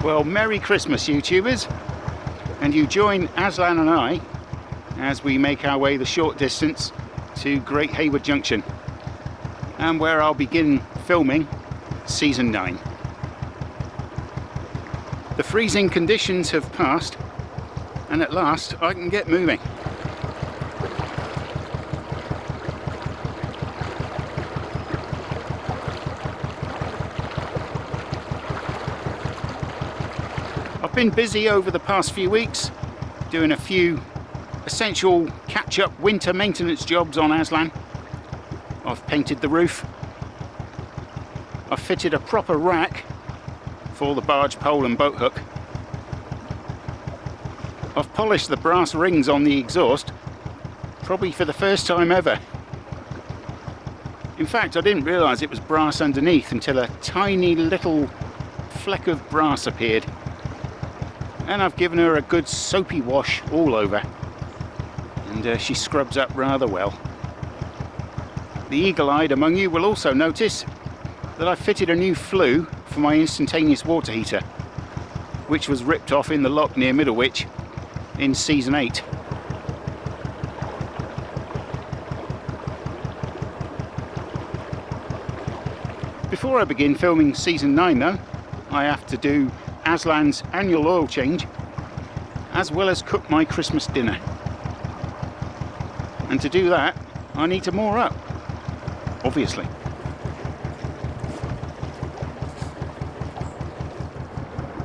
Well, Merry Christmas, YouTubers, and you join Aslan and I as we make our way the short distance to Great Haywood Junction, and where I'll begin filming Season 9. The freezing conditions have passed, and at last I can get moving. I've been busy over the past few weeks doing a few essential catch-up winter maintenance jobs on Aslan. I've painted the roof, I've fitted a proper rack for the barge pole and boat hook, I've polished the brass rings on the exhaust, probably for the first time ever. In fact, I didn't realise it was brass underneath until a tiny little fleck of brass appeared. And I've given her a good soapy wash all over, and she scrubs up rather well. The eagle-eyed among you will also notice that I've fitted a new flue for my instantaneous water heater, which was ripped off in the lock near Middlewich in Season 8. Before I begin filming Season 9 though, I have to do Aslan's annual oil change, as well as cook my Christmas dinner. And to do that, I need to moor up, obviously.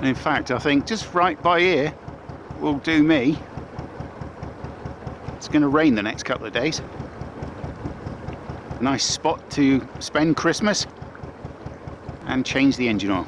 In fact, I think just right by here will do me. It's going to rain the next couple of days. Nice spot to spend Christmas and change the engine oil.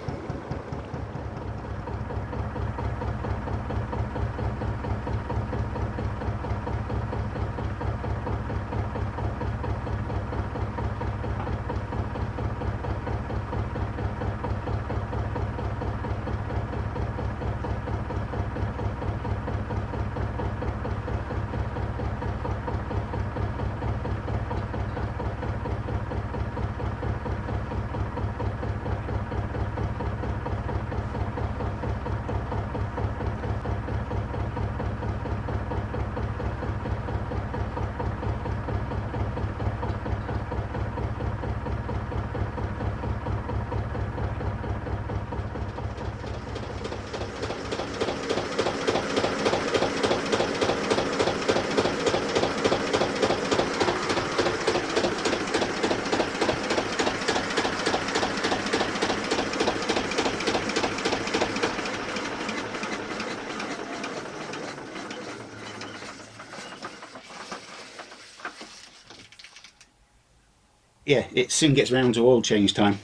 Yeah, it soon gets round to oil change time,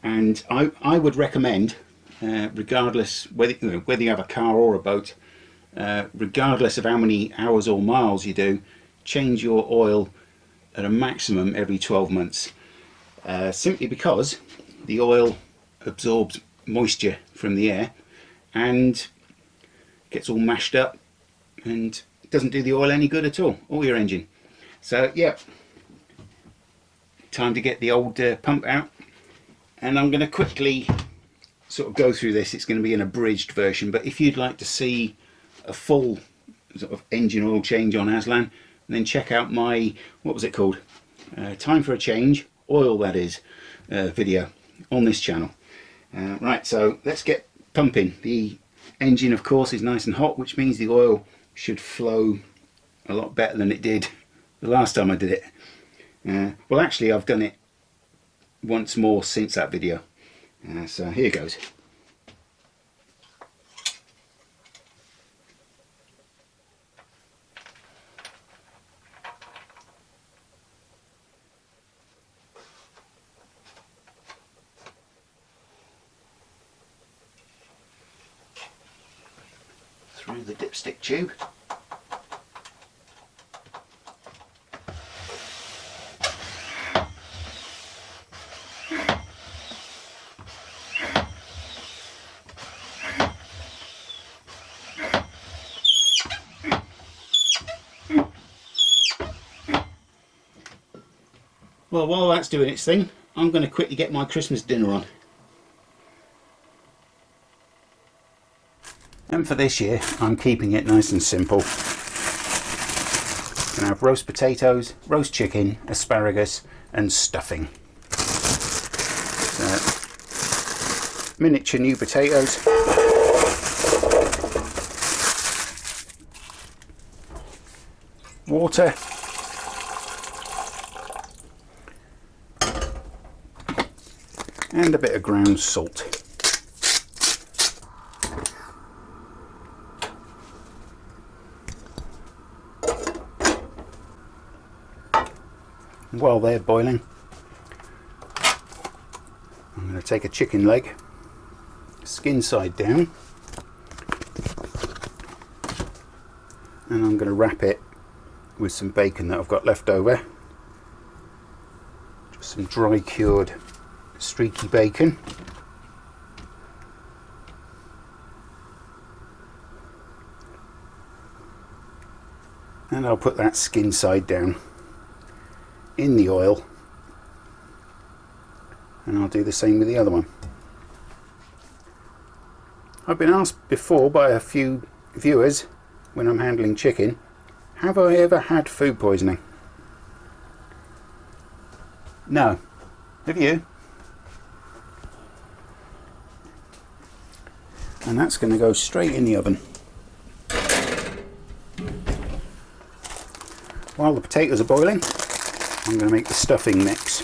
and I would recommend, regardless whether you have a car or a boat, regardless of how many hours or miles you do, change your oil at a maximum every 12 months, simply because the oil absorbs moisture from the air and gets all mashed up and doesn't do the oil any good at all, or your engine. So yeah, time to get the old pump out, and I'm going to quickly sort of go through this. It's going to be an abridged version, but if you'd like to see a full sort of engine oil change on Aslan, then check out my, what was it called, time for a change, oil that is, video on this channel. Right, so let's get pumping. The engine of course is nice and hot, which means the oil should flow a lot better than it did the last time I did it. Well, actually I've done it once more since that video, so here goes. Through the dipstick tube. Well, while that's doing its thing, I'm going to quickly get my Christmas dinner on. And for this year, I'm keeping it nice and simple. I'm gonna have roast potatoes, roast chicken, asparagus, and stuffing. So, miniature new potatoes. Water. And a bit of ground salt. While they're boiling, I'm going to take a chicken leg, skin side down, and I'm going to wrap it with some bacon that I've got left over. Just some dry cured streaky bacon. And I'll put that skin side down in the oil, and I'll do the same with the other one. I've been asked before by a few viewers when I'm handling chicken, have I ever had food poisoning? No. Have you? And that's going to go straight in the oven. While the potatoes are boiling, I'm going to make the stuffing mix.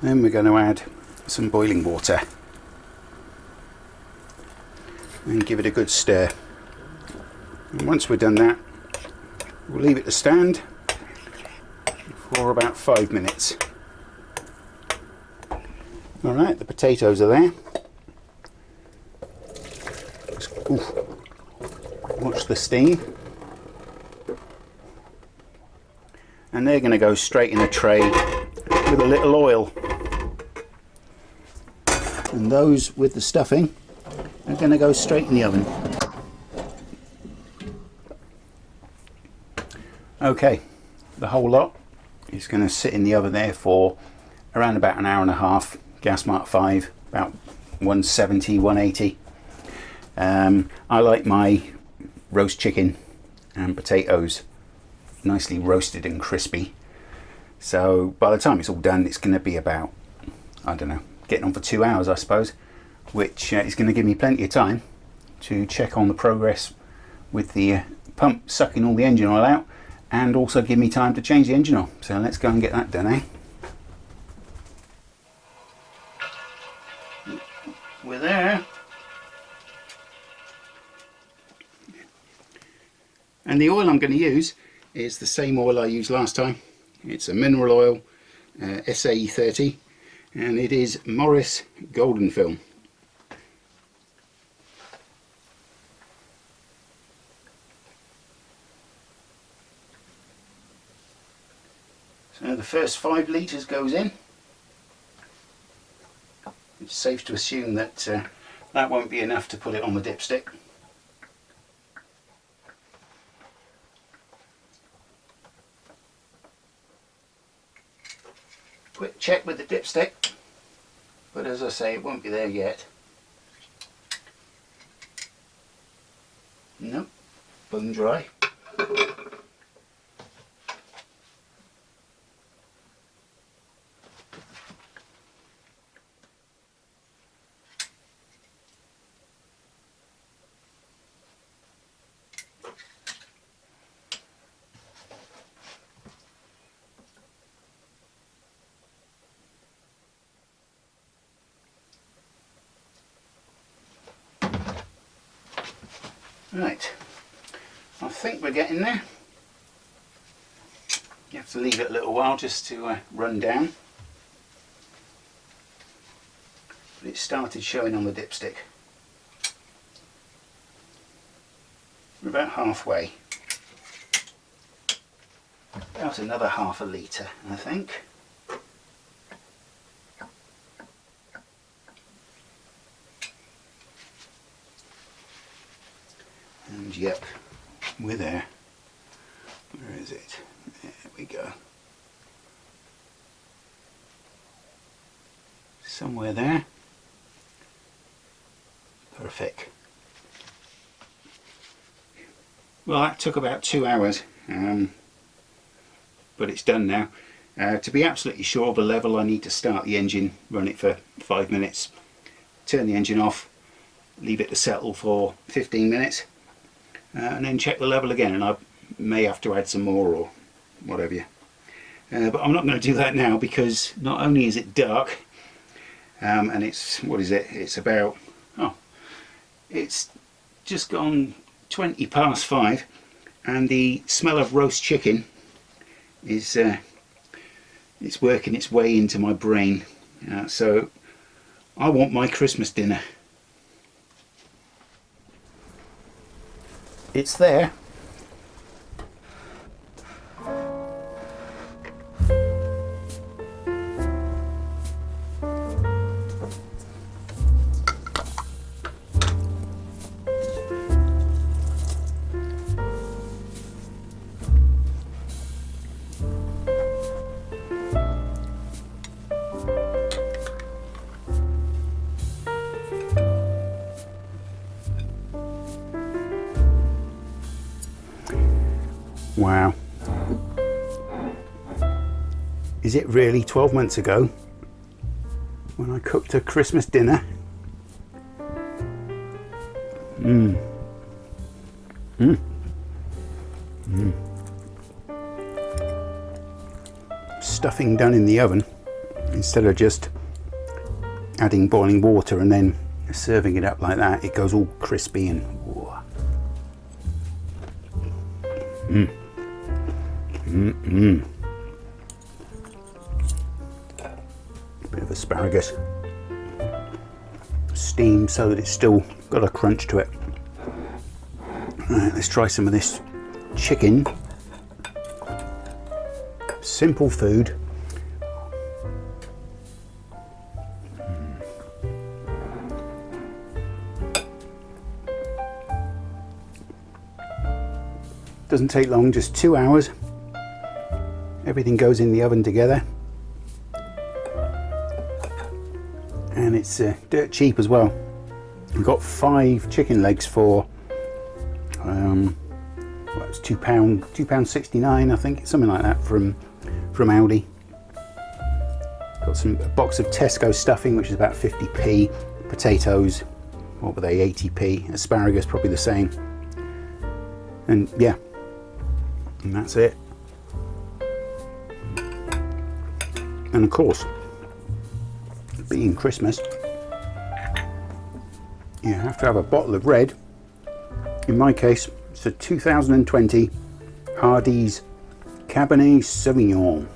Then we're going to add some boiling water and give it a good stir. And once we've done that, we'll leave it to stand for about 5 minutes. Alright, the potatoes are there. Oof. Watch the steam. And they're going to go straight in a tray with a little oil. And those with the stuffing are going to go straight in the oven. Okay, the whole lot is going to sit in the oven there for around about an hour and a half. Gas mark 5, about 170, 180. I like my roast chicken and potatoes nicely roasted and crispy, so by the time it's all done it's going to be about, I don't know, getting on for 2 hours I suppose, which is going to give me plenty of time to check on the progress with the pump sucking all the engine oil out, and also give me time to change the engine oil. So let's go and get that done, eh? We're there. And the oil I'm going to use is the same oil I used last time. It's a mineral oil, SAE 30, and it is Morris Golden Film. So the first 5 litres goes in. It's safe to assume that that won't be enough to put it on the dipstick. Quick check with the dipstick, but as I say, it won't be there yet. Nope, bone dry. Right, I think we're getting there. You have to leave it a little while just to run down. But it started showing on the dipstick. We're about halfway. About another half a litre, I think. And yep, we're there. Where is it? There we go. somewhere there. Perfect. Well, that took about 2 hours, but it's done now. To be absolutely sure of the level, I need to start the engine, run it for 5 minutes, turn the engine off, leave it to settle for 15 minutes, and then check the level again, and I may have to add some more or whatever. But I'm not going to do that now, because not only is it dark, and it's, what is it, it's about, it's just gone 20 past 5, and the smell of roast chicken is it's working its way into my brain, so I want my Christmas dinner. It's there. Wow. Is it really 12 months ago when I cooked a Christmas dinner? Stuffing done in the oven instead of just adding boiling water and then serving it up like that. It goes all crispy and bit of asparagus, steamed so that it's still got a crunch to it. Right, let's try some of this chicken. Simple food. Doesn't take long, just 2 hours. Everything goes in the oven together, and it's dirt cheap as well. We've got 5 chicken legs for well, it's £2.69, I think, something like that, from Aldi. Got a box of Tesco stuffing, which is about 50p. Potatoes, what were they, 80p. Asparagus, probably the same. And yeah, and that's it. And of course, being Christmas, you have to have a bottle of red. In my case, it's a 2020 Hardy's Cabernet Sauvignon.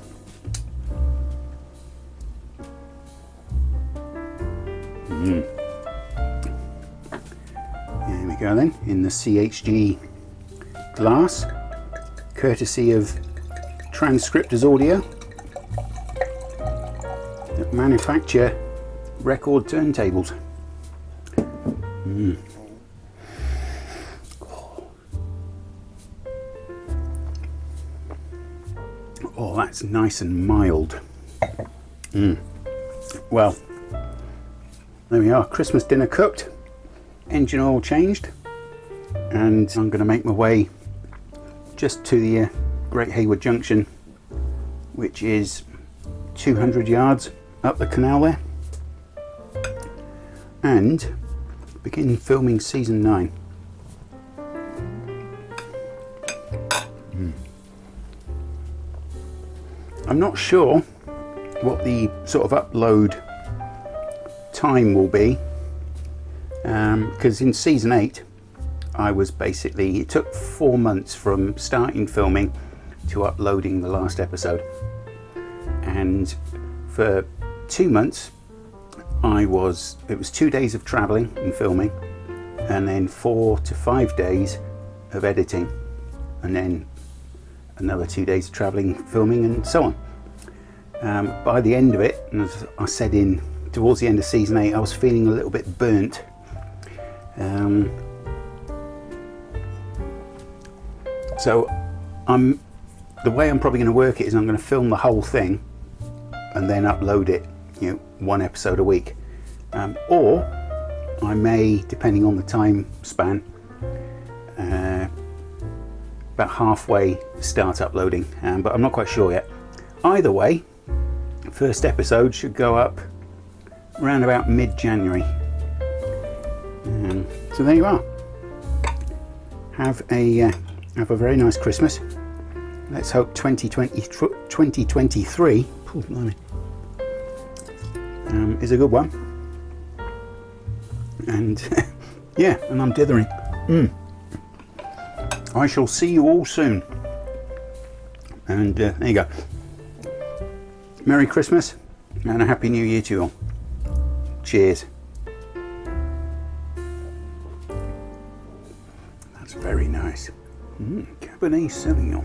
There we go then, in the CHG glass, courtesy of Transcriptors Audio, that manufacture record turntables. Oh, that's nice and mild. Well, there we are, Christmas dinner cooked, engine oil changed, and I'm going to make my way just to the Great Haywood Junction, which is 200 yards up the canal there, and begin filming season 9. I'm not sure what the sort of upload time will be, because in season 8 I was basically, it took 4 months from starting filming to uploading the last episode, and for 2 months it was 2 days of travelling and filming, and then 4 to 5 days of editing, and then another 2 days of travelling, filming, and so on. By the end of it, and as I said towards the end of season 8, I was feeling a little bit burnt. So the way I'm probably going to work it is I'm going to film the whole thing and then upload it one episode a week, or I may, depending on the time span, about halfway start uploading, but I'm not quite sure yet. Either way, first episode should go up around about mid-January. So there you are. Have a very nice Christmas. Let's hope 2023 is a good one. And yeah, and I'm dithering. I shall see you all soon. And there you go. Merry Christmas and a Happy New Year to you all. Cheers. That's very nice. Cabernet Sauvignon.